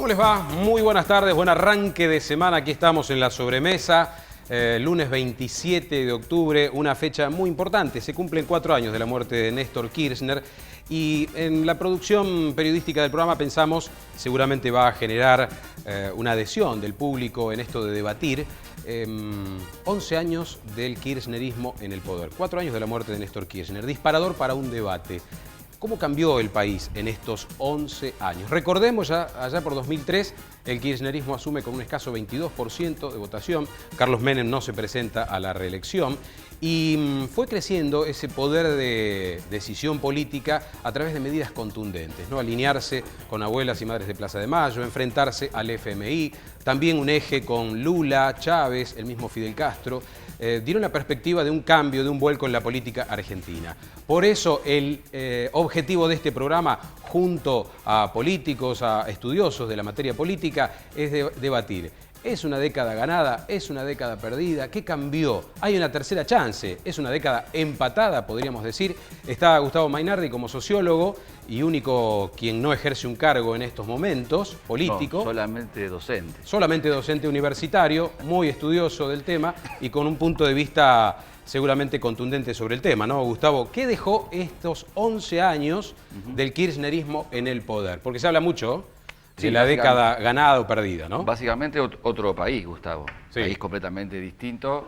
¿Cómo les va? Muy buenas tardes, buen arranque de semana. Aquí estamos en la sobremesa, lunes 27 de octubre, una fecha muy importante. Se cumplen 4 años de la muerte de Néstor Kirchner y en la producción periodística del programa pensamos seguramente va a generar una adhesión del público en esto de debatir 11 años del kirchnerismo en el poder. 4 años de la muerte de Néstor Kirchner, disparador para un debate. ¿Cómo cambió el país en estos 11 años? Recordemos, allá por 2003, el kirchnerismo asume con un escaso 22% de votación. Carlos Menem no se presenta a la reelección y fue creciendo ese poder de decisión política a través de medidas contundentes, ¿no? Alinearse con abuelas y madres de Plaza de Mayo, enfrentarse al FMI, también un eje con Lula, Chávez, el mismo Fidel Castro. Dieron la perspectiva de un cambio, de un vuelco en la política argentina. Por eso el objetivo de este programa, junto a políticos, a estudiosos de la materia política, es debatir. ¿Es una década ganada? ¿Es una década perdida? ¿Qué cambió? ¿Hay una tercera chance? ¿Es una década empatada, podríamos decir? Está Gustavo Mainardi como sociólogo y único quien no ejerce un cargo en estos momentos, político. No, solamente docente. Solamente docente universitario, muy estudioso del tema y con un punto de vista seguramente contundente sobre el tema, ¿no? Gustavo, ¿qué dejó estos 11 años del kirchnerismo en el poder? Porque se habla mucho de la década ganada o perdida, ¿no? Básicamente otro país, Gustavo. Sí. País completamente distinto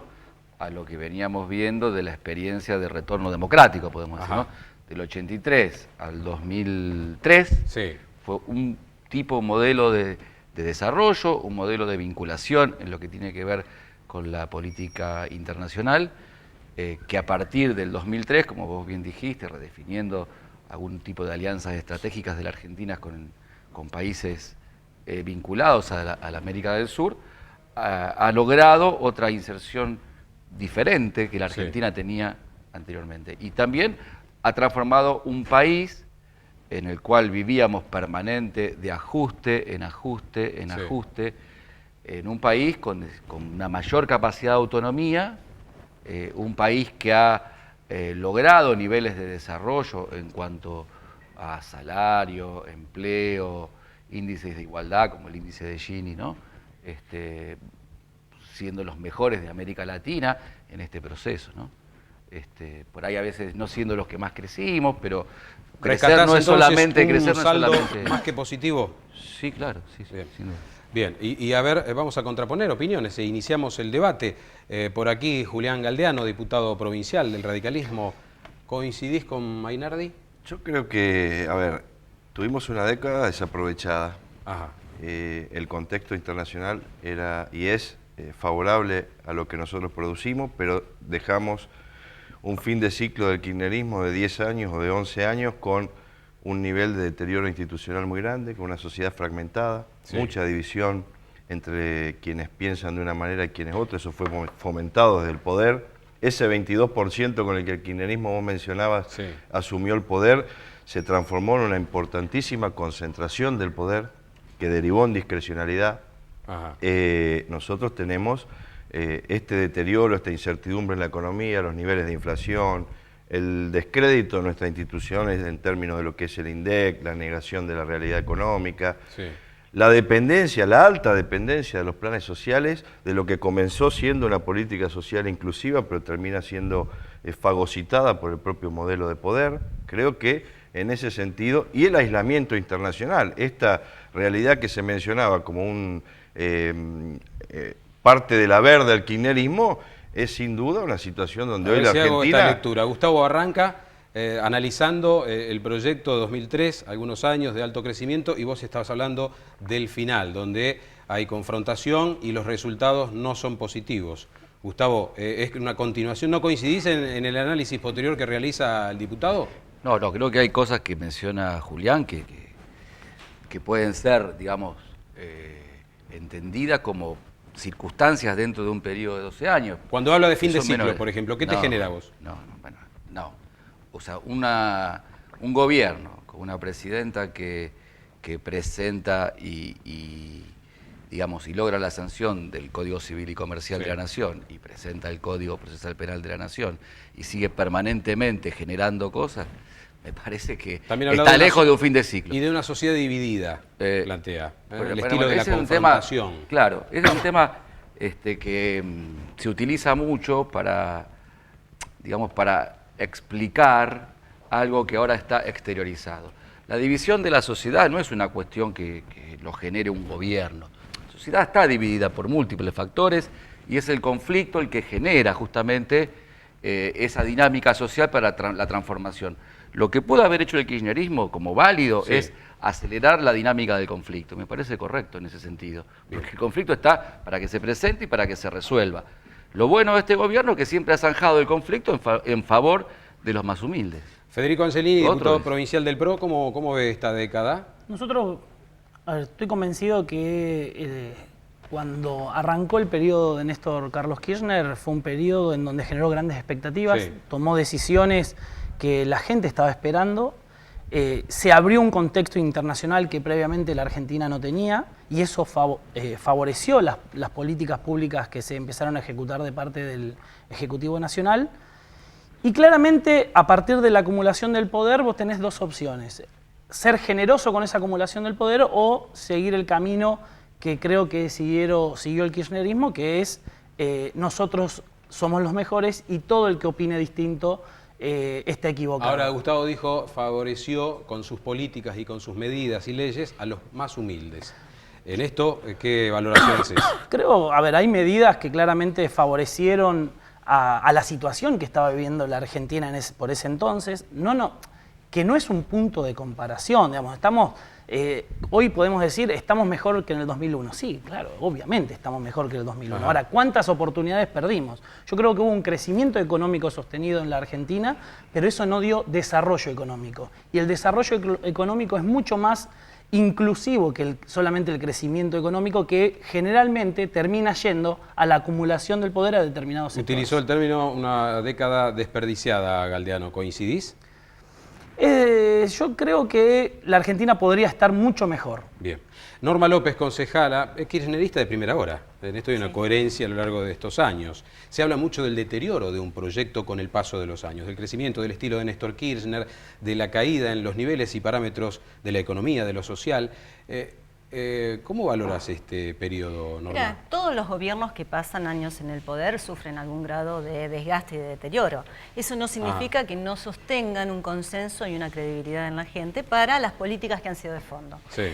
a lo que veníamos viendo de la experiencia de retorno democrático, podemos decir, ¿no? Del 83 al 2003 Sí. fue un modelo de desarrollo, un modelo de vinculación en lo que tiene que ver con la política internacional, que a partir del 2003, como vos bien dijiste, redefiniendo algún tipo de alianzas estratégicas de la Argentina con países vinculados a la América del Sur, ha logrado otra inserción diferente que la Argentina tenía anteriormente. Y también ha transformado un país en el cual vivíamos permanente de ajuste en ajuste en ajuste, en un país con una mayor capacidad de autonomía, un país que ha logrado niveles de desarrollo en cuanto a salario, empleo, índices de igualdad como el índice de Gini, ¿no? Siendo los mejores de América Latina en este proceso, ¿no? Por ahí a veces no siendo los que más crecimos, pero crecer no es solamente crecer, no es solamente más que positivo. Sí, claro, sí, Bien. sin duda. Bien, y a ver, vamos a contraponer opiniones e iniciamos el debate. Por aquí Julián Galdeano, diputado provincial del radicalismo. ¿Coincidís con Mainardi? Yo creo que, a ver, tuvimos una década desaprovechada. Ajá. El contexto internacional era y es favorable a lo que nosotros producimos, pero dejamos un fin de ciclo del kirchnerismo de 10 años o de 11 años con un nivel de deterioro institucional muy grande, con una sociedad fragmentada, mucha división entre quienes piensan de una manera y quienes otra. Eso fue fomentado desde el poder. Ese 22% con el que el kirchnerismo, vos mencionabas, asumió el poder, se transformó en una importantísima concentración del poder que derivó en discrecionalidad. Nosotros tenemos este deterioro, esta incertidumbre en la economía, los niveles de inflación, el descrédito de nuestras instituciones en términos de lo que es el INDEC, la negación de la realidad económica, la dependencia, la alta dependencia de los planes sociales, de lo que comenzó siendo una política social inclusiva, pero termina siendo fagocitada por el propio modelo de poder. Creo que en ese sentido, y el aislamiento internacional, esta realidad que se mencionaba como un parte de la verde del kirchnerismo, es sin duda una situación donde hoy la Argentina... Hago esta lectura. Gustavo arranca analizando el proyecto de 2003, algunos años de alto crecimiento, y vos estabas hablando del final, donde hay confrontación y los resultados no son positivos. Gustavo, ¿es una continuación? ¿No coincidís en el análisis posterior que realiza el diputado? No, creo que hay cosas que menciona Julián que pueden ser, digamos, entendidas como circunstancias dentro de un periodo de 12 años. Cuando habla de fin de ciclo, por ejemplo, ¿qué te genera a vos? No. O sea, un gobierno con una presidenta que presenta y logra la sanción del Código Civil y Comercial de la Nación y presenta el Código Procesal Penal de la Nación y sigue permanentemente generando cosas, me parece que También está lejos de un fin de ciclo. Y de una sociedad dividida, plantea. El estilo bueno, de la ese es confrontación. un tema, claro, ese es un tema que se utiliza mucho para, digamos, para explicar algo que ahora está exteriorizado. La división de la sociedad no es una cuestión que lo genere un gobierno. La sociedad está dividida por múltiples factores y es el conflicto el que genera justamente esa dinámica social para la transformación. Lo que pudo haber hecho el kirchnerismo como válido es acelerar la dinámica del conflicto. Me parece correcto en ese sentido. Porque el conflicto está para que se presente y para que se resuelva. Lo bueno de este gobierno es que siempre ha zanjado el conflicto en favor de los más humildes. Federico Angelini, diputado provincial del PRO, ¿cómo ve esta década? Nosotros, estoy convencido que cuando arrancó el periodo de Néstor Carlos Kirchner fue un periodo en donde generó grandes expectativas, tomó decisiones que la gente estaba esperando, se abrió un contexto internacional que previamente la Argentina no tenía y eso favoreció las políticas públicas que se empezaron a ejecutar de parte del Ejecutivo Nacional. Y claramente, a partir de la acumulación del poder, vos tenés dos opciones. Ser generoso con esa acumulación del poder o seguir el camino que creo que siguió el kirchnerismo, que es nosotros somos los mejores y todo el que opine distinto está equivocado. Ahora, Gustavo dijo, favoreció con sus políticas y con sus medidas y leyes a los más humildes. En esto, ¿qué valoración es esa? Creo, hay medidas que claramente favorecieron a la situación que estaba viviendo la Argentina por ese entonces, que no es un punto de comparación, digamos, hoy podemos decir, estamos mejor que en el 2001. Sí, claro, obviamente estamos mejor que en el 2001. Ajá. Ahora, ¿cuántas oportunidades perdimos? Yo creo que hubo un crecimiento económico sostenido en la Argentina, pero eso no dio desarrollo económico. Y el desarrollo económico es mucho más inclusivo que solamente el crecimiento económico, que generalmente termina yendo a la acumulación del poder a determinados sectores. Utilizó el término una década desperdiciada, Galdeano. ¿Coincidís? Yo creo que la Argentina podría estar mucho mejor. Bien. Norma López, concejala, es kirchnerista de primera hora. En esto hay una coherencia a lo largo de estos años. Se habla mucho del deterioro de un proyecto con el paso de los años, del crecimiento del estilo de Néstor Kirchner, de la caída en los niveles y parámetros de la economía, de lo social. ¿Cómo valoras este periodo, Norma? Mira, todos los gobiernos que pasan años en el poder sufren algún grado de desgaste y de deterioro. Eso no significa que no sostengan un consenso y una credibilidad en la gente para las políticas que han sido de fondo. Sí.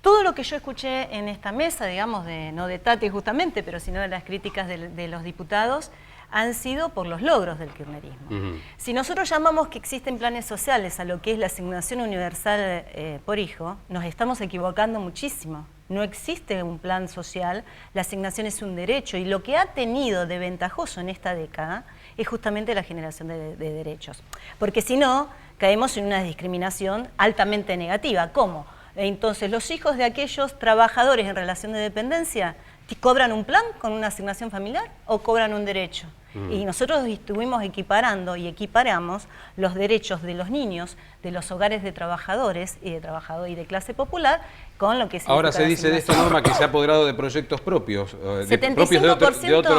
Todo lo que yo escuché en esta mesa, digamos, no de Tati justamente, pero sino de las críticas de los diputados, han sido por los logros del kirchnerismo. Si nosotros llamamos que existen planes sociales a lo que es la asignación universal por hijo, nos estamos equivocando muchísimo. No existe un plan social, la asignación es un derecho y lo que ha tenido de ventajoso en esta década es justamente la generación de derechos. Porque si no, caemos en una discriminación altamente negativa. ¿Cómo? Entonces, los hijos de aquellos trabajadores en relación de dependencia, ¿cobran un plan con una asignación familiar o cobran un derecho? Y nosotros estuvimos equiparando y equiparamos los derechos de los niños de los hogares de trabajadores y de clase popular con lo que significa. Ahora se dice de esta norma que se ha apoderado de proyectos propios, de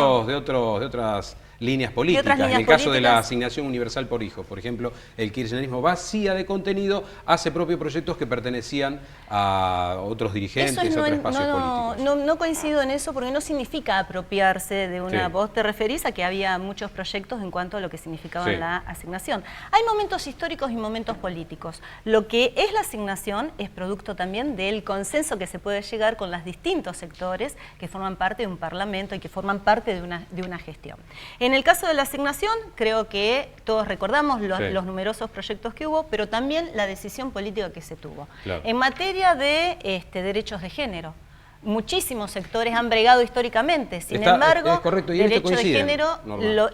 otras líneas políticas. En el caso de la asignación universal por hijo, por ejemplo, el kirchnerismo vacía de contenido, hace propios proyectos que pertenecían a otros dirigentes, a otros espacios políticos. No coincido en eso porque no significa apropiarse de una... Vos te referís a que había muchos proyectos en cuanto a lo que significaba la asignación. Hay momentos históricos y momentos políticos. Lo que es la asignación es producto también del consenso que se puede llegar con los distintos sectores que forman parte de un parlamento y que forman parte de una gestión. En el caso de la asignación, creo que todos recordamos los numerosos proyectos que hubo, pero también la decisión política que se tuvo. Claro. En materia de derechos de género, muchísimos sectores han bregado históricamente, sin embargo, derecho de género,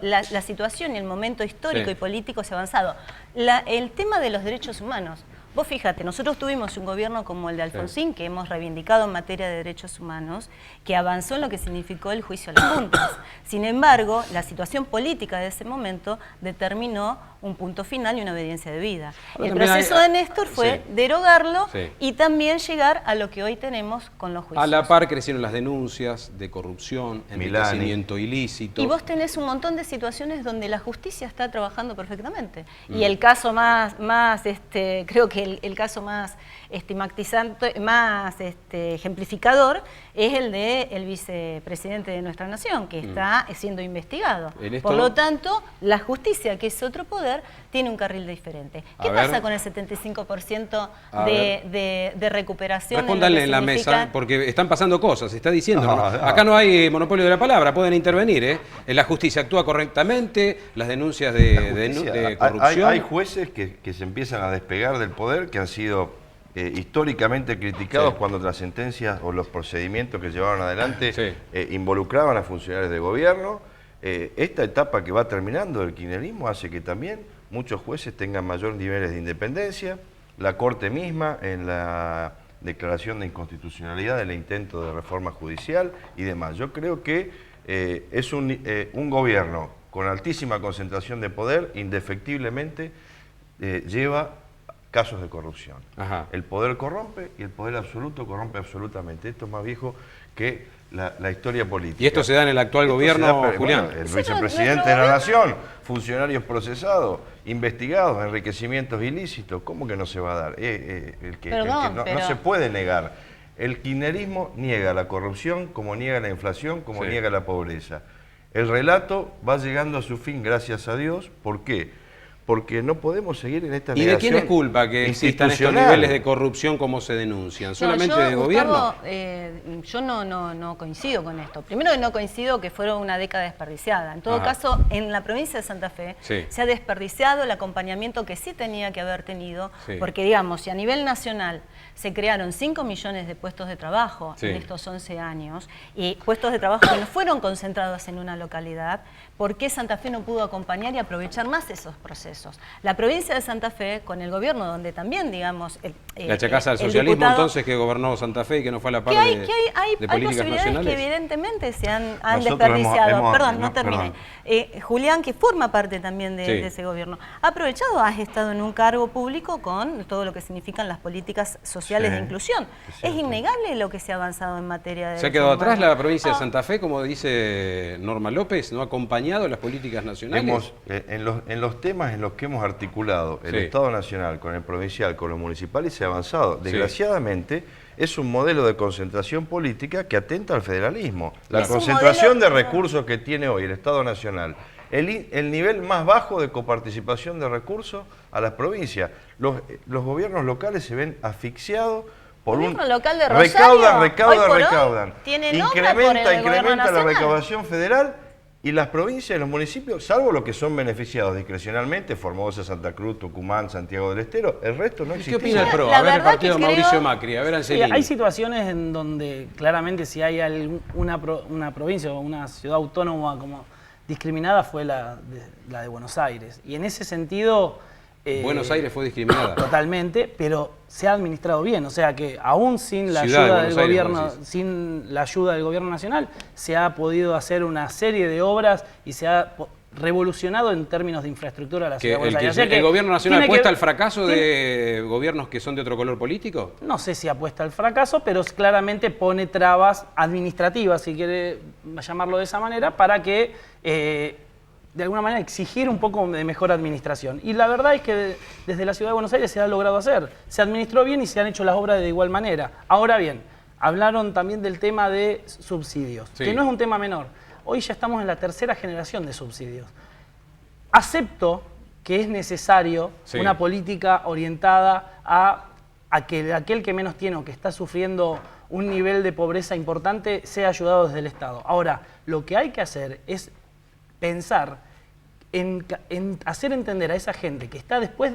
la situación y el momento histórico y político se ha avanzado. El tema de los derechos humanos, Vos fíjate, nosotros tuvimos un gobierno como el de Alfonsín, que hemos reivindicado en materia de derechos humanos, que avanzó en lo que significó el juicio a las juntas. Sin embargo, la situación política de ese momento determinó un punto final y una obediencia debida. El proceso de Néstor fue derogarlo y también llegar a lo que hoy tenemos con los juicios. A la par crecieron las denuncias de corrupción, enriquecimiento ilícito. Y vos tenés un montón de situaciones donde la justicia está trabajando perfectamente. Y el caso creo que el caso más estigmatizante, más ejemplificador, es el del vicepresidente de nuestra nación, que está siendo investigado. Por lo tanto, la justicia, que es otro poder, tiene un carril diferente. ¿Qué pasa con el 75% de recuperación? Respóndanle en la mesa, porque están pasando cosas, se está diciendo. Acá no hay monopolio de la palabra, pueden intervenir. La justicia actúa correctamente, las denuncias de corrupción. Hay jueces que se empiezan a despegar del poder, que han sido históricamente criticados cuando las sentencias o los procedimientos que llevaron adelante involucraban a funcionarios de gobierno. Esta etapa que va terminando del kirchnerismo hace que también muchos jueces tengan mayores niveles de independencia. La Corte misma, en la declaración de inconstitucionalidad del intento de reforma judicial y demás. Yo creo que es un gobierno con altísima concentración de poder, indefectiblemente lleva casos de corrupción. El poder corrompe y el poder absoluto corrompe absolutamente. Esto es más viejo que la historia política. ¿Y esto se da en el actual gobierno, Julián? Bueno, el vicepresidente de la Nación, funcionarios procesados, investigados, enriquecimientos ilícitos. ¿Cómo que no se va a dar? No se puede negar. El kirchnerismo niega la corrupción, como niega la inflación, como niega la pobreza. El relato va llegando a su fin, gracias a Dios. ¿Por qué? Porque no podemos seguir en esta negación. ¿Y de quién es culpa que existan estos niveles de corrupción como se denuncian? ¿Solamente del gobierno? Yo no coincido con esto. Primero que no coincido que fueron una década desperdiciada. En todo caso, en la provincia de Santa Fe se ha desperdiciado el acompañamiento que sí tenía que haber tenido, porque digamos, si a nivel nacional se crearon 5 millones de puestos de trabajo en estos 11 años, y puestos de trabajo que no fueron concentrados en una localidad, ¿por qué Santa Fe no pudo acompañar y aprovechar más esos procesos? La provincia de Santa Fe, con el gobierno donde también, digamos... ¿Le achacás al socialismo diputado, entonces que gobernó Santa Fe y que no fue a la par de políticas hay posibilidades nacionales? Que evidentemente se han desperdiciado. No termine. Julián, que forma parte también de ese gobierno, ha aprovechado, has estado en un cargo público con todo lo que significan las políticas sociales de inclusión. Es innegable lo que se ha avanzado en materia de... ¿Se ha quedado atrás la provincia de Santa Fe, como dice Norma López? ¿No ha acompañado las políticas nacionales? En los temas en los que hemos articulado el Estado Nacional con el provincial, con los municipales, se ha avanzado. Desgraciadamente, es un modelo de concentración política que atenta al federalismo. La concentración de recursos que tiene hoy el Estado Nacional, el nivel más bajo de coparticipación de recursos a las provincias. Los gobiernos locales se ven asfixiados por un... local de Rosario, recaudan. Incrementa la recaudación federal. Y las provincias y los municipios, salvo los que son beneficiados discrecionalmente, Formosa, Santa Cruz, Tucumán, Santiago del Estero, el resto no existe. ¿Qué opina el PRO? A ver, el partido de Mauricio Macri, a ver, Anselini. Hay situaciones en donde claramente si hay una provincia o una ciudad autónoma como discriminada fue la de Buenos Aires. Y en ese sentido... Buenos Aires fue discriminada. Totalmente, pero se ha administrado bien. O sea que aún sin la ayuda del gobierno, sin la ayuda del gobierno nacional, se ha podido hacer una serie de obras y se ha revolucionado en términos de infraestructura la ciudad de Buenos Aires. ¿El gobierno nacional apuesta al fracaso de gobiernos que son de otro color político? No sé si apuesta al fracaso, pero claramente pone trabas administrativas, si quiere llamarlo de esa manera, para que... de alguna manera exigir un poco de mejor administración. Y la verdad es que desde la Ciudad de Buenos Aires se ha logrado hacer. Se administró bien y se han hecho las obras de igual manera. Ahora bien, hablaron también del tema de subsidios, que no es un tema menor. Hoy ya estamos en la tercera generación de subsidios. Acepto que es necesario una política orientada a que aquel que menos tiene o que está sufriendo un nivel de pobreza importante sea ayudado desde el Estado. Ahora, lo que hay que hacer es pensar en hacer entender a esa gente que está después,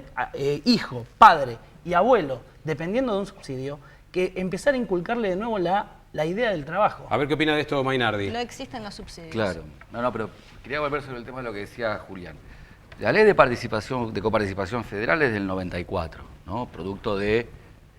hijo, padre y abuelo, dependiendo de un subsidio, que empezar a inculcarle de nuevo la idea del trabajo. A ver qué opina de esto Mainardi. No existen los subsidios. Claro, pero quería volver sobre el tema de lo que decía Julián. La ley de coparticipación federal es del 94, ¿no? Producto de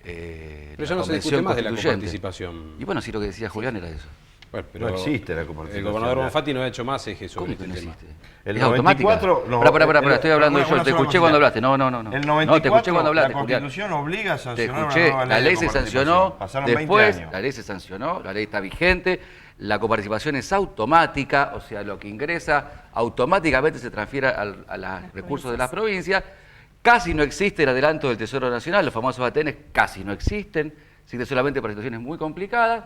pero ya no se discute más de la coparticipación. Y bueno, sí, lo que decía Julián era eso. Bueno, pero no existe la coparticipación. El gobernador Bonfatti no ha hecho más eje sobre este no tema. existe? El es 94, automática. Pará, estoy hablando yo, te escuché cuando hablaste. No. El 94, no, te escuché cuando hablaste, la Constitución obliga a sancionar una nueva ley. La ley se sancionó, pasaron después 20 años. la ley se sancionó, la ley está vigente, la coparticipación es automática, o sea, lo que ingresa automáticamente se transfiere a los recursos de las provincias. Casi no existe el adelanto del Tesoro Nacional, los famosos ATN casi no existen, existe solamente para situaciones muy complicadas.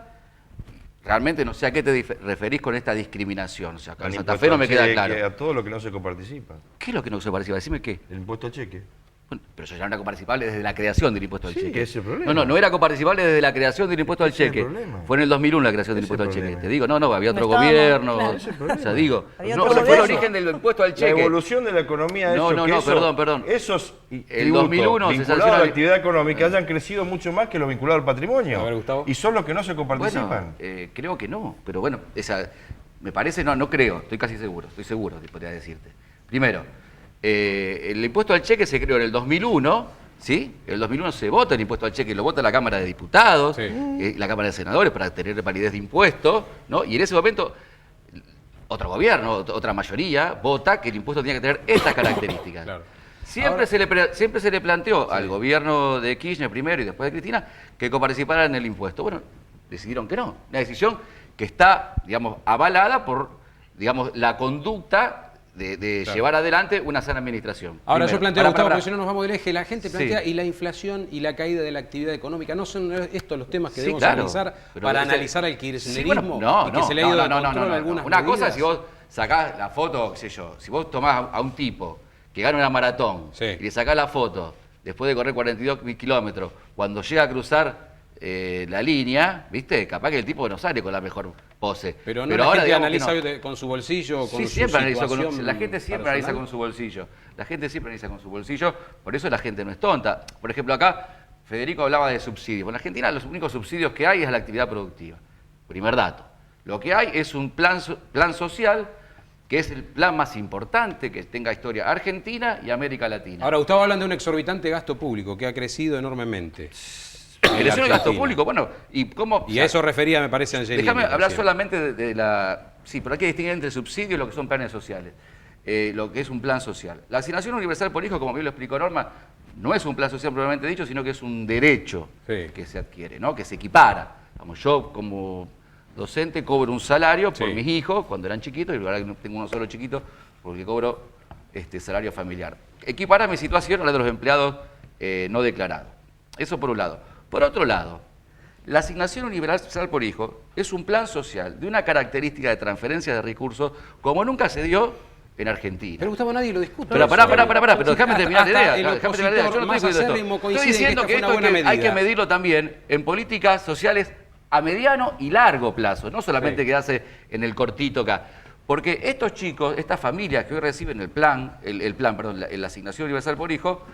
Realmente no sé a qué te referís con esta discriminación. O sea, con Santa Fe no me queda claro. A todo lo que no se coparticipa. ¿Qué es lo que no se participa? Decime qué. El impuesto al cheque. Bueno, pero eso ya no era coparticipable desde la creación del impuesto al cheque. Ese es el problema. No era coparticipable desde la creación del impuesto al cheque. Fue en el 2001 la creación del impuesto al cheque. Te digo, había otro gobierno. Claro. O sea, digo, no fue el origen del impuesto al cheque. La evolución de la economía perdón. Esos el 2001 vinculados a la actividad económica hayan crecido mucho más que los vinculados al patrimonio. A ver, Gustavo. Y son los que no se coparticipan. Bueno, creo que no, pero bueno, me parece, no creo, estoy casi seguro, podría decirte. Primero, el impuesto al cheque se creó en el 2001, ¿sí? En el 2001 se vota el impuesto al cheque, lo vota la Cámara de Diputados, sí. La Cámara de Senadores para tener validez de impuesto, ¿no? Y en ese momento otro gobierno, otra mayoría, vota que el impuesto tenía que tener estas características. Claro. Siempre se le planteó al gobierno de Kirchner primero y después de Cristina que coparticipara en el impuesto. Bueno, decidieron que no. Una decisión que está, digamos, avalada por, digamos, la conducta de llevar adelante una sana administración. Ahora yo planteo, Gustavo, porque si no nos vamos del eje, la gente plantea, y la inflación y la caída de la actividad económica, ¿no son estos los temas que debemos analizar para analizar al kirchnerismo? Y que se le ha ido de control algunas Una cosa es si vos sacás la foto, qué sé yo, si vos tomás a un tipo que gana una maratón y le sacás la foto después de correr 42 kilómetros, cuando llega a cruzar la línea, ¿viste? Capaz que el tipo no sale con la mejor pose. Pero ahora gente analiza con su bolsillo, con su situación. La gente siempre analiza con su bolsillo. La gente siempre analiza con su bolsillo, por eso la gente no es tonta. Por ejemplo, acá Federico hablaba de subsidios. En Argentina los únicos subsidios que hay es la actividad productiva. Primer dato. Lo que hay es un plan social, que es el plan más importante que tenga historia Argentina y América Latina. Ahora, Gustavo hablan de un exorbitante gasto público que ha crecido enormemente. ¿Creció el gasto público? Bueno, ¿y cómo? Y a eso refería, me parece, Angelini. Déjame hablar solamente de la... Sí, pero hay que distinguir entre subsidios y lo que son planes sociales. Lo que es un plan social. La asignación universal por hijo, como bien lo explicó Norma, no es un plan social propiamente dicho, sino que es un derecho que se adquiere, ¿no? Que se equipara. Vamos, yo como docente cobro un salario por mis hijos cuando eran chiquitos, y ahora tengo uno solo chiquito porque cobro salario familiar. Equipara mi situación a la de los empleados no declarados. Eso por un lado. Por otro lado, la asignación universal por hijo es un plan social de una característica de transferencia de recursos como nunca se dio en Argentina. Pero Gustavo, nadie lo discute. Pero pará, pero déjame terminar la idea. Yo no estoy diciendo esto. Estoy diciendo que esto hay que medirlo también en políticas sociales a mediano y largo plazo, no solamente quedarse en el cortito acá. Porque estos chicos, estas familias que hoy reciben la asignación universal por hijo,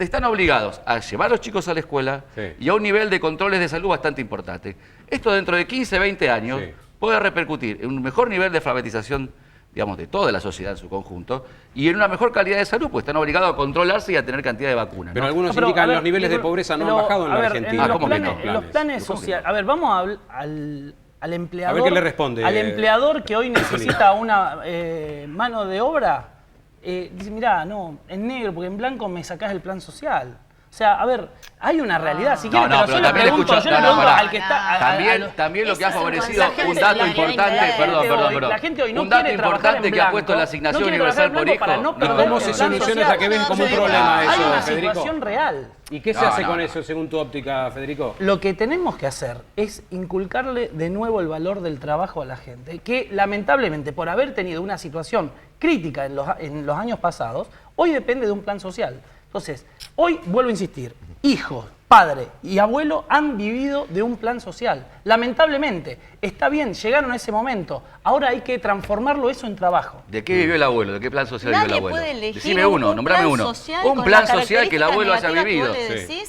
están obligados a llevar a los chicos a la escuela y a un nivel de controles de salud bastante importante. Esto dentro de 15, 20 años puede repercutir en un mejor nivel de alfabetización, digamos, de toda la sociedad en su conjunto, y en una mejor calidad de salud, pues están obligados a controlarse y a tener cantidad de vacunas, ¿no? Pero algunos indican que los niveles de pobreza no han bajado en la Argentina. En los planes sociales... A ver, vamos al empleador... A ver qué le responde. Al empleador que hoy necesita una mano de obra... dice, mirá, no, en negro, porque en blanco me sacás el plan social. O sea, a ver, hay una realidad. Si quieren, pero yo le pregunto al que está... También lo que ha favorecido un dato importante, perdón. La gente hoy no un dato quiere trabajar en importante que ha puesto la asignación universal por hijo. ¿Y cómo se soluciona esa que ven como un problema eso, Hay una Federico? situación real. ¿Y qué se hace con eso, según tu óptica, Federico? Lo que tenemos que hacer es inculcarle de nuevo el valor del trabajo a la gente, que lamentablemente, por haber tenido una situación crítica en los años pasados, hoy depende de un plan social. Entonces, hoy vuelvo a insistir, hijos padre y abuelo han vivido de un plan social. Lamentablemente, está bien, llegaron a ese momento. Ahora hay que transformarlo eso en trabajo. ¿De qué vivió el abuelo? ¿De qué plan social vivió el abuelo? Nadie puede elegir Decime uno, nombrame uno. Un plan social que el abuelo haya vivido.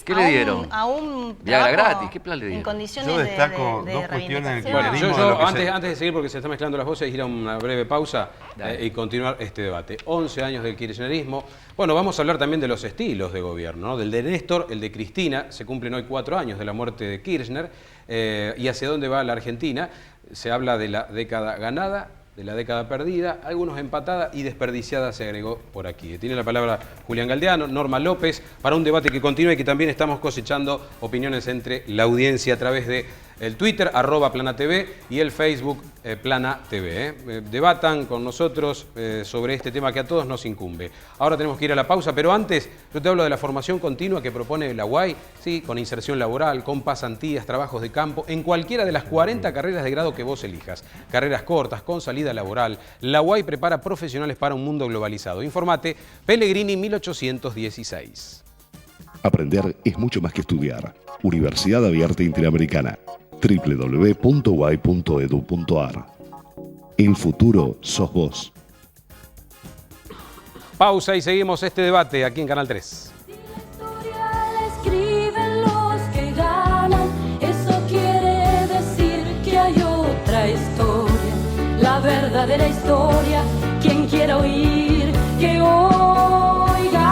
¿Qué le dieron? A un Viagra gratis, ¿qué plan le dieron? En condiciones Yo destaco de dos cuestiones del rehabilitación. kirchnerismo. Antes de seguir, porque se están mezclando las voces, ir a una breve pausa y continuar este debate. 11 años del kirchnerismo. Bueno, vamos a hablar también de los estilos de gobierno, ¿no? Del de Néstor, el de Cristina. Se cumplen hoy 4 años de la muerte de Kirchner. Y hacia dónde va la Argentina. Se habla de la década ganada, de la década perdida, algunos empatada y desperdiciada se agregó por aquí. Tiene la palabra Julián Galdeano, Norma López, para un debate que continúa y que también estamos cosechando opiniones entre la audiencia a través de el Twitter, @PlanaTV, y el Facebook, PlanaTV. Debatan con nosotros sobre este tema que a todos nos incumbe. Ahora tenemos que ir a la pausa, pero antes yo te hablo de la formación continua que propone la UAI, ¿sí? Con inserción laboral, con pasantías, trabajos de campo, en cualquiera de las 40 carreras de grado que vos elijas. Carreras cortas, con salida laboral. La UAI prepara profesionales para un mundo globalizado. Informate, Pellegrini 1816. Aprender es mucho más que estudiar. Universidad Abierta Interamericana. www.uai.edu.ar. El futuro sos vos. Pausa y seguimos este debate aquí en Canal 3. Si la historia la escriben los que ganan, eso quiere decir que hay otra historia. La verdadera historia, quien quiera oír, que oiga.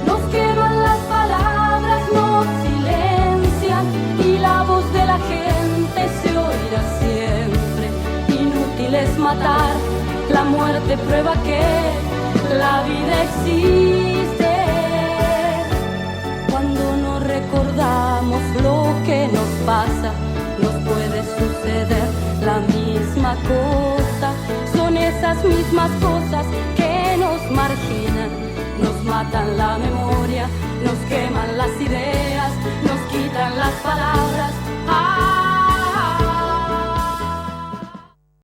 Nos queman las palabras, nos silencian y la voz de la gente se oirá siempre. Inútil es matar, la muerte prueba que la vida existe. Cuando no recordamos lo que nos pasa, nos puede suceder la misma cosa. Son esas mismas cosas que nos marginan, nos matan la memoria, nos queman las ideas, nos quitan las palabras.